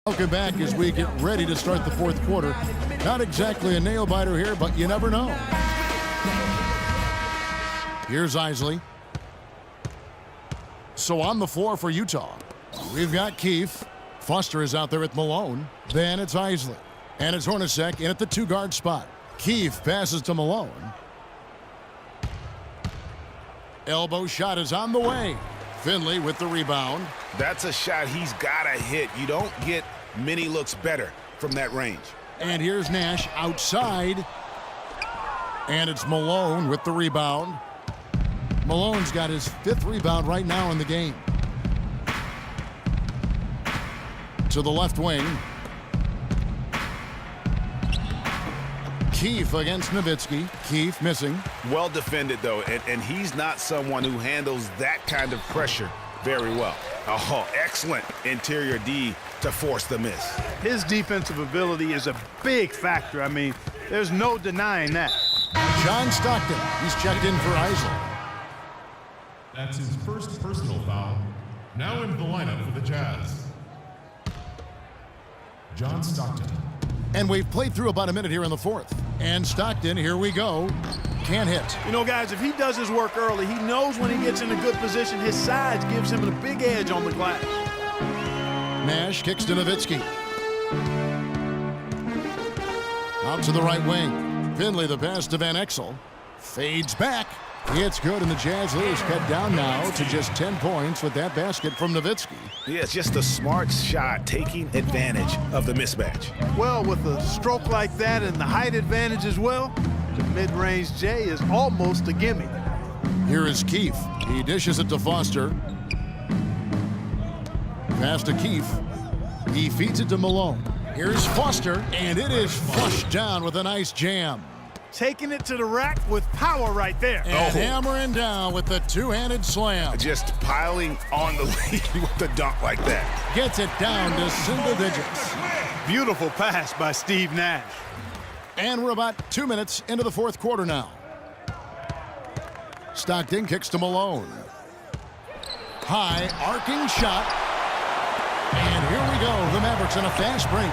Welcome back as we get ready to start the fourth quarter. Not exactly a nail-biter here, but you never know. Here's Isley. So on the floor for Utah, we've got Keefe. Foster is out there with Malone. Then it's Isley. And it's Hornacek in at the two-guard spot. Keefe passes to Malone. Elbow shot is on the way. Finley with the rebound. That's a shot he's got to hit. You don't get many looks better from that range. And here's Nash outside. And it's Malone with the rebound. Malone's got his 5th rebound right now in the game. To the left wing. Keefe against Nowitzki. Keefe missing. Well defended, though, and he's not someone who handles that kind of pressure very well. Oh, excellent interior D to force the miss. His defensive ability is a big factor. I mean, there's no denying that. John Stockton, he's checked in for Isley. That's his first personal foul. Now into the lineup for the Jazz. John Stockton. And we've played through about a minute here in the fourth. And Stockton, here we go, can't hit. You know, guys, if he does his work early, he knows when he gets in a good position, his size gives him a big edge on the glass. Nash kicks to Nowitzki. Out to the right wing. Finley, the pass to Van Exel. Fades back. It's good, and the Jazz lead is cut down now to just 10 points with that basket from Nowitzki. Yeah, it's just a smart shot, taking advantage of the mismatch. Well, with a stroke like that and the height advantage as well, the mid-range J is almost a gimme. Here is Keefe. He dishes it to Foster. Pass to Keefe. He feeds it to Malone. Here's Foster, and it is flushed down with a nice jam. Taking it to the rack with power right there. And hammering down with the two-handed slam. Just piling on the lead with the dunk like that. Gets it down to single digits. Beautiful pass by Steve Nash. And we're about 2 minutes into the fourth quarter now. Stockton kicks to Malone. High, arcing shot. And here we go. The Mavericks in a fast break.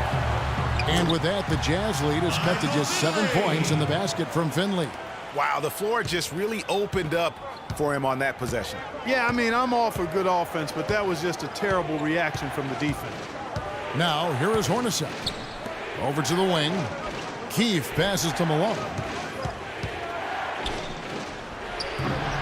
And with that, the Jazz lead is cut to just 7 points in the basket from Finley. Wow, the floor just really opened up for him on that possession. Yeah, I mean, I'm all for good offense, but that was just a terrible reaction from the defense. Now, here is Hornacek. Over to the wing. Keefe passes to Malone.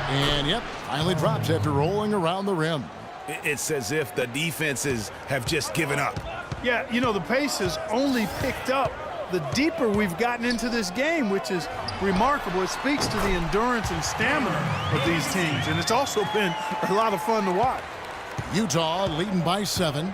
And, yep, finally drops after rolling around the rim. It's as if the defenses have just given up. Yeah, you know, the pace has only picked up the deeper we've gotten into this game, which is remarkable. It speaks to the endurance and stamina of these teams, and it's also been a lot of fun to watch. Utah leading by 7.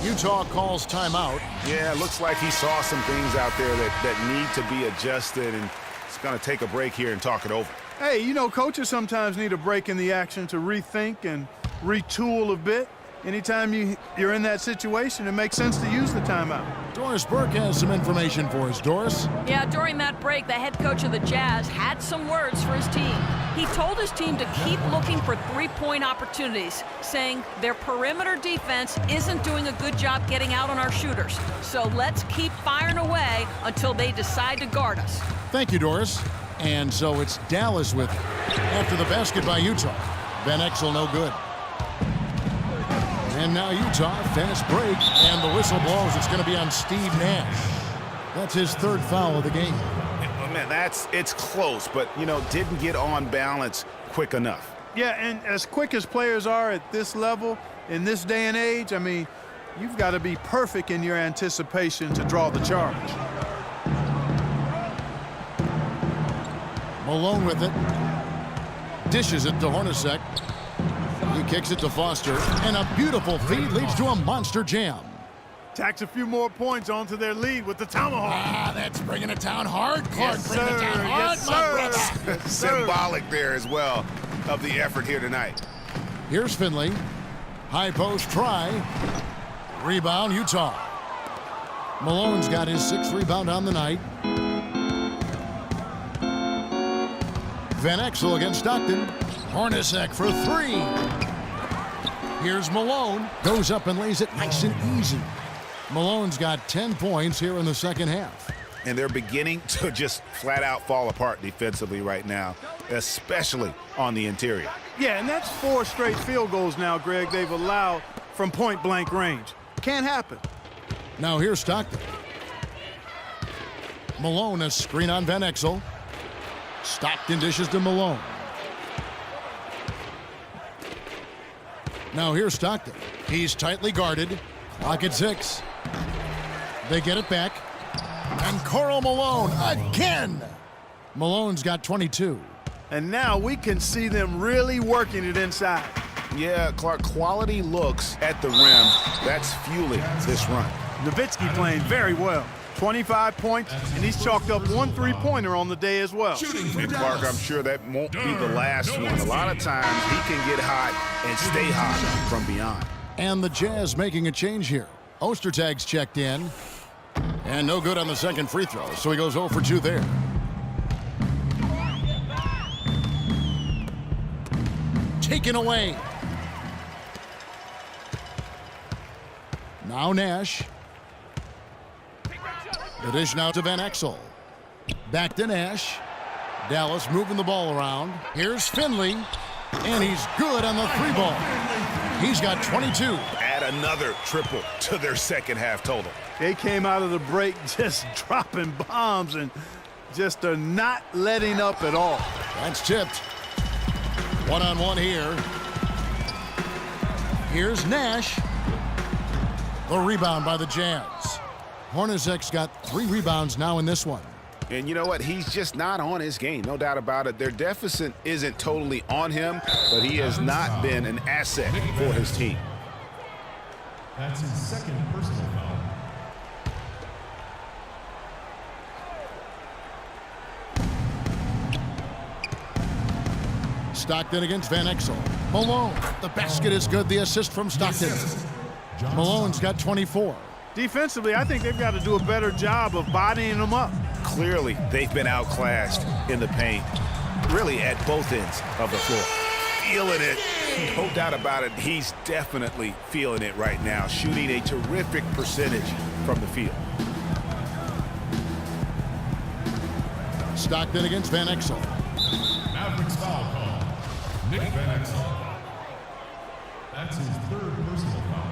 Utah calls timeout. Yeah, it looks like he saw some things out there that need to be adjusted, and it's going to take a break here and talk it over. Hey, you know, coaches sometimes need a break in the action to rethink and retool a bit. Anytime you're in that situation, it makes sense to use the timeout. Doris Burke has some information for us. Doris? Yeah, during that break, the head coach of the Jazz had some words for his team. He told his team to keep looking for three-point opportunities, saying their perimeter defense isn't doing a good job getting out on our shooters. So let's keep firing away until they decide to guard us. Thank you, Doris. And so it's Dallas with it. After the basket by Utah. Van Exel no good. And now Utah, fast break, and the whistle blows. It's going to be on Steve Nash. That's his 3rd foul of the game. Man, it's close, but, you know, didn't get on balance quick enough. Yeah, and as quick as players are at this level, in this day and age, I mean, you've got to be perfect in your anticipation to draw the charge. Malone with it. Dishes it to Hornacek. He kicks it to Foster, and a beautiful feed leads to a monster jam. Tacks a few more points onto their lead with the tomahawk. That's bringing it down hard, Clark. Yes, Bringing it down sir. hard, Yes, my sir. brother. Yes, sir. Symbolic there as well of the effort here tonight. Here's Finley. High post try. Rebound, Utah. Malone's got his 6th rebound on the night. Van Exel against Stockton. Hornacek for three. Here's Malone. Goes up and lays it nice and easy. Malone's got 10 points here in the second half. And they're beginning to just flat out fall apart defensively right now, especially on the interior. Yeah, and that's 4 straight field goals now, Greg, they've allowed from point-blank range. Can't happen. Now here's Stockton. Malone, a screen on Van Exel. Stockton dishes to Malone. Now here's Stockton. He's tightly guarded. Clock at 6. They get it back. And Karl Malone again. Malone's got 22. And now we can see them really working it inside. Yeah, Clark, quality looks at the rim. That's fueling this run. Nowitzki playing very well. 25 points, and he's chalked up 1 3-pointer on the day as well. And Clark, I'm sure that won't be the last one. A lot of times he can get hot and stay hot from beyond. And the Jazz making a change here. Ostertag's checked in. And no good on the second free throw, so he goes 0 for 2 there. Taken away. Now Nash. The dish now to Van Exel. Back to Nash. Dallas moving the ball around. Here's Finley. And he's good on the 3-ball. He's got 22. Add another triple to their second half total. They came out of the break just dropping bombs and just are not letting up at all. That's tipped. One-on-one here. Here's Nash. The rebound by the Jazz. Hornacek's got 3 rebounds now in this one. And you know what? He's just not on his game, no doubt about it. Their deficit isn't totally on him, but he has not been an asset for his team. That's his second personal foul. Stockton against Van Exel. Malone. The basket is good. The assist from Stockton. Malone's got 24. Defensively, I think they've got to do a better job of bodying them up. Clearly, they've been outclassed in the paint, really at both ends of the floor. Feeling it, no doubt about it. He's definitely feeling it right now, shooting a terrific percentage from the field. Stockton against Van Exel. Mavericks foul call. Nick Van Exel. That's his third personal foul.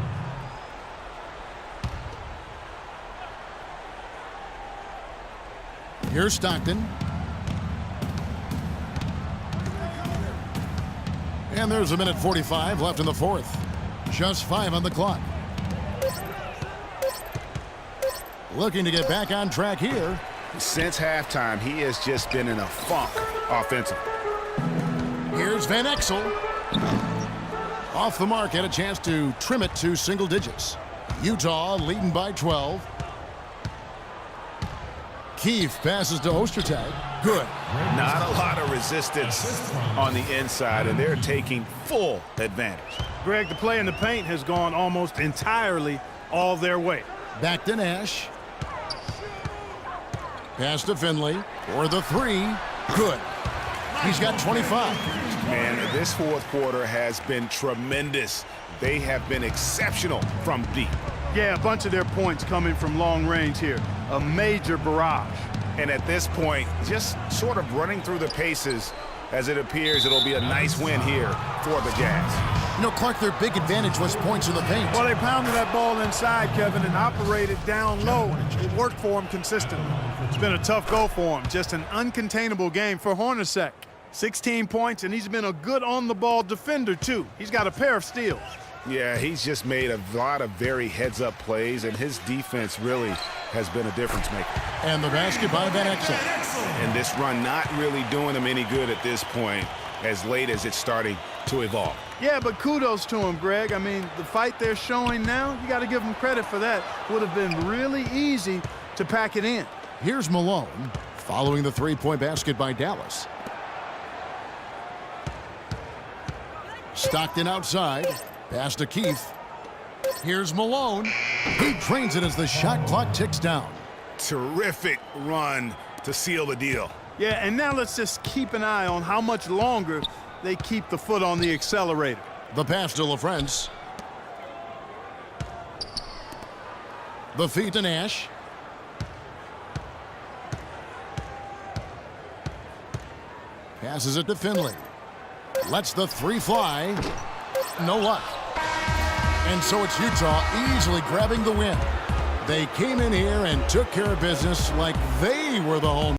Here's Stockton. And there's 1:45 left in the fourth. Just 5 on the clock. Looking to get back on track here. Since halftime, he has just been in a funk offensively. Here's Van Exel. Off the mark, had a chance to trim it to single digits. Utah leading by 12. Keefe passes to Ostertag. Good. Not a lot of resistance on the inside, and they're taking full advantage. Greg, the play in the paint has gone almost entirely all their way. Back to Nash. Pass to Finley for the 3. Good. He's got 25. Man, this fourth quarter has been tremendous. They have been exceptional from deep. Yeah, a bunch of their points coming from long range here. A major barrage. And at this point, just sort of running through the paces, as it appears it'll be a nice win here for the Jazz. You know, Clark, their big advantage was points in the paint. Well, they pounded that ball inside, Kevin, and operated down low. It worked for them consistently. It's been a tough go for them. Just an uncontainable game for Hornacek. 16 points, and he's been a good on-the-ball defender, too. He's got a pair of steals. Yeah, he's just made a lot of very heads-up plays, and his defense really has been a difference maker. And the basket by Van Exel. And this run not really doing him any good at this point, as late as it's starting to evolve. Yeah, but kudos to him, Greg. I mean, the fight they're showing now, you got to give them credit for that. Would have been really easy to pack it in. Here's Malone following the 3-point basket by Dallas. Stockton outside. Pass to Keith. Here's Malone. He drains it as the shot clock ticks down. Terrific run to seal the deal. Yeah, and now let's just keep an eye on how much longer they keep the foot on the accelerator. The pass to LaFrance. The feed to Nash. Passes it to Finley. Lets the three fly. No luck. And so it's Utah easily grabbing the win. They came in here and took care of business like they were the home